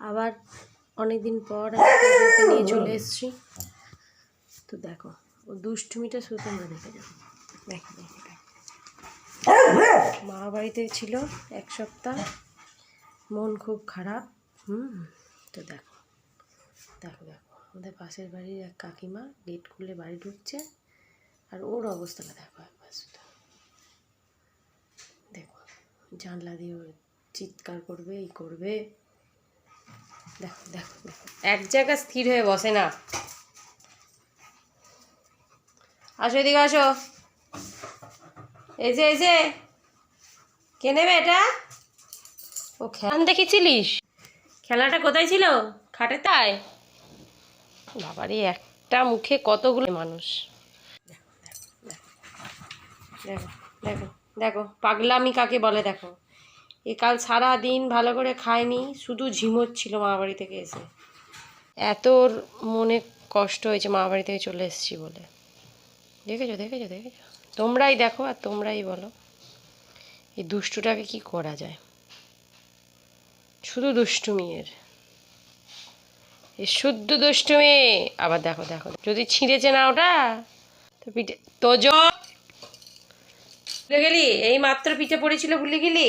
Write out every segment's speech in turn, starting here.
আবার অনেকদিন পর একটা নিয়ে চলে এসেছি। তো দেখো ও দুষ্টুমিটা শুধু তোমরা দেখে যাও। দেখো দেখো মা বাড়িতে ছিল এক সপ্তাহ, মন খুব খারাপ। তো দেখো দেখো দেখো আমাদের পাশের বাড়ির এক কাকিমা গেট খুলে বাড়ি ঢুকছে, আর ওর অবস্থাটা দেখো একবার শুধু। দেখো জানলা দিয়ে চিৎকার করবে, এই করবে। দেখো দেখো দেখো এক জায়গায় স্থির হয়ে বসে না। আসো এদিকে আসো। এই যে কে নেবে এটা? ও খেলা দেখেছিলিস? খেলাটা কোথায় ছিল? খাটে তাই? বাবারে একটা মুখে কতগুলো মানুষ। দেখো দেখো দেখো দেখো দেখো পাগলামি কাকে বলে দেখো। এ কাল সারা দিন ভালো করে খায়নি, শুধু ঝিমোচ্ছিল মা বাড়ি থেকে এসে। এত মনে কষ্ট হয়েছে মা বাড়ি থেকে চলে এসেছি বলে। দেখেছো দেখেছো দেখেছো? তোমরাই দেখো আর তোমরাই বলো এই দুষ্টুটাকে কি করা যায়। শুধু দুষ্টুমি এ শুদ্ধ দুষ্টুমি। আবার দেখো দেখো যদি ছিঁড়েছে না ওটা তো পিঠে তোজো ভুলে গেলি? এই মাত্র পিঠে পড়েছিল, ভুলে গেলি?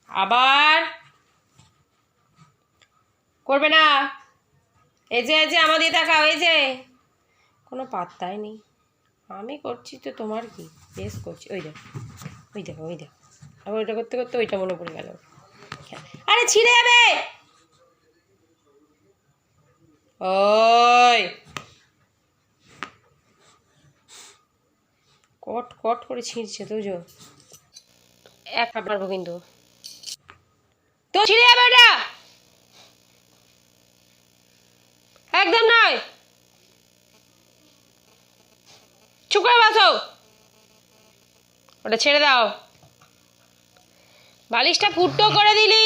আবার করবে না। এই যে আমার দিয়ে তাকাও। এই যে কোনো পাত্তাই নেই। আমি করছি তো তোমার কি, বেশ করছি। ওই দেখো ওই দেখো ওই দেখো আবার ওইটা করতে করতে ওইটা মনে পড়ে গেল। আরে ছিঁড়ে যাবে। ওই কট কট করে ছিঁড়ছে তোজো। একা পারবো কিন্তু। তো ছিঁড়ে যাবে ওটা, একদম নয়। চুপ করে বসো, ওটা ছেড়ে দাও। বালিশটা ফুটো করে দিলি।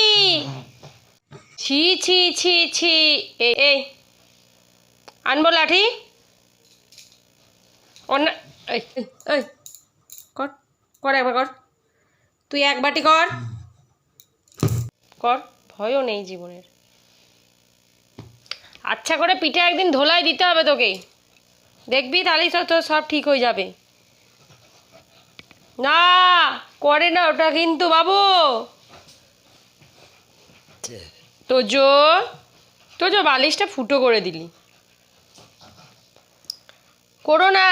ছি ছি ছি ছি। এই আনবো লাঠি? অন্য এই এই কর কর একবার কর। তুই এক বাটি কর কর, ভয়ও নেই জীবনের। আচ্ছা করে পিঠে একদিন ধোলাই দিতে হবে তোকে, দেখবি তাহলেই তো সব ঠিক হয়ে যাবে। না করে না ওটা কিন্তু বাবু। তোজো তোজো বালিশটা ফুটো করে দিলি। করো না।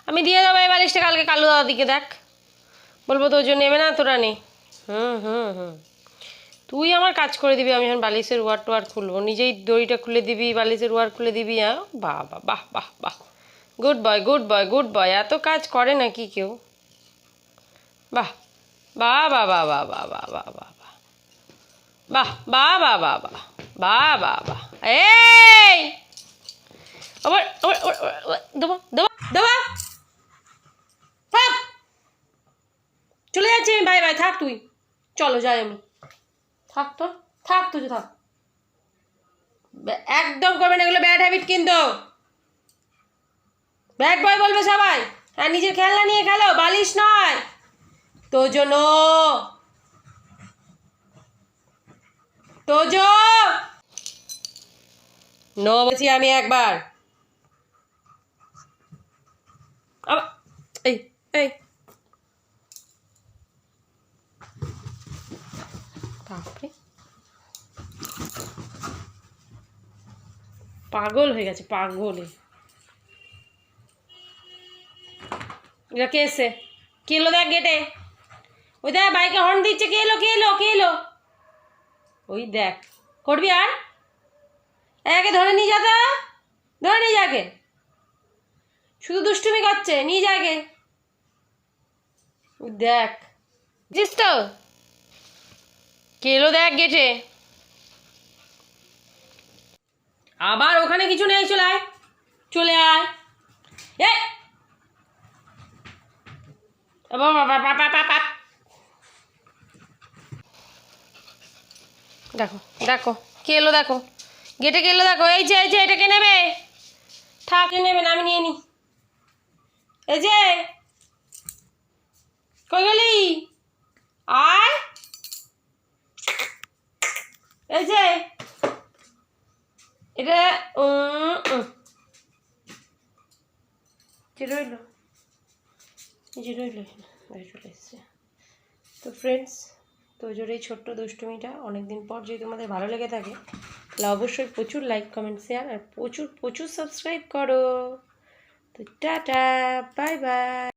আমি দিয়ে দেবো এই বালিশটা কালকে কালু দাদা দিকে। দেখ বলবো তোজো নেবে না, তোরা নে। তুই আমার কাজ করে দিবি। আমি এখন বালিশের ওয়ার টোয়ার খুলবো, নিজেই দড়িটা খুলে দিবি, বালিশের ওয়ার খুলে দিবি। হ্যাঁ বাহ বাহ বাহ বাহ বাহ, good boy good boy good boy. এত কাজ করে নাকি কেউ? বাহ বাহ বাহ বাহ বাহ বাহ বাহ বাহ বাহ বাহ বাহ বাহ বাহ বাহ বাহ বাহ বাহ। এই আবার দেবো দেবো দেবো। থাক, চলে যাচ্ছি আমি। বাই বাই, থাক তুই। চলো যাই আমি। থাক তো, থাক তুই থাক। একদম করবে না এগুলো, ব্যাড হ্যাবিট কিন্তু। ব্যাড বয় বলবে সবাই। হ্যাঁ নিজের খেলনা নিয়ে খেলো, বালিশ নয়। তোজো নো, তোজো নো বলছি আমি একবার। এই এই বাপরে, পাগল হয়ে গেছে পাগলে। এটা কে এসে? কে এলো দেখ গেটে? ওই দেখ বাইকে হর্ন দিচ্ছে। কে এলো কে এলো কে এলো? ওই দেখ। করবি আর? একে ধরে নিয়ে যা তো, ধরে নিয়ে যাকে। শুধু দুষ্টুমি করছে, নিয়ে যাকে। ওই দেখ, বুঝিস তো কে এলো দেখ গেটে। আবার ওখানে কিছু নেই, চলে আয় চলে আয়। এ দেখো দেখো কে এলো দেখো, গেটে কে এলো দেখো। এই যে এই যে এটা কে নেবে? থাক নেবে না, আমি নিয়ে নি। এই যে কই গেলি? আয়, এই যে এটা যে রইল, এই যে রইল, চলে এসছে। তো ফ্রেন্ডস, তোজোর এই ছোট্ট দুষ্টুমিটা অনেকদিন পর যদি তোমাদের ভালো লেগে থাকে তাহলে অবশ্যই প্রচুর লাইক কমেন্ট শেয়ার আর প্রচুর প্রচুর সাবস্ক্রাইব করো। তো টাটা, বাই বাই।